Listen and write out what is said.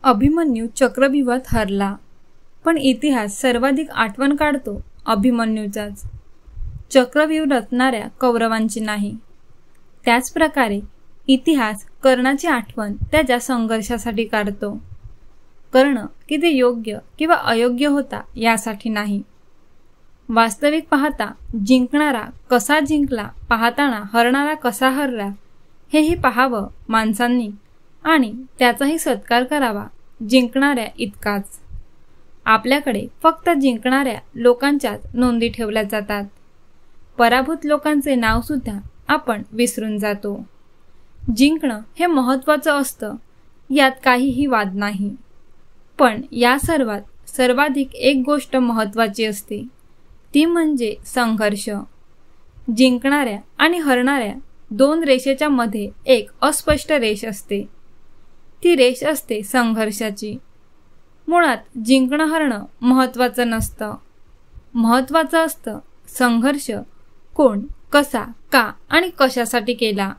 अभिमन्यू चक्रव्यूहात हरला, पण इतिहास सर्वाधिक आठवण काढतो अभिमन्यूचाच, चक्रव्यूह रचणाऱ्या कौरवांची नाही. त्याच प्रकारे इतिहास कर्णाची आठवण त्याच्या संघर्षासाठी काढतो. कर्ण किती योग्य किंवा अयोग्य होता यासाठी नाही. वास्तविक पाहता जिंकणारा कसा जिंकला, पाहताना हरणारा कसा हरला हेही पाहावं माणसांनी आणि त्याचाही सत्कार करावा जिंकणाऱ्या इतकाच. आपल्याकडे फक्त जिंकणाऱ्या लोकांच्याच नोंदी ठेवल्या जातात. पराभूत लोकांचे नाव सुद्धा आपण विसरून जातो. जिंकणं हे महत्त्वाचं असतं यात काहीही वाद नाही, पण या सर्वाधिक एक गोष्ट महत्त्वाची असते, ती म्हणजे संघर्ष. जिंकणाऱ्या आणि हरणाऱ्या दोन रेषेच्या मध्ये एक अस्पष्ट रेष असते, ती रेष असते संघर्षाची. मुळात जिंकणं हरणं महत्त्वाचं नसतं, महत्त्वाचं असतं संघर्ष कोण, कसा, का आणि कशासाठी केला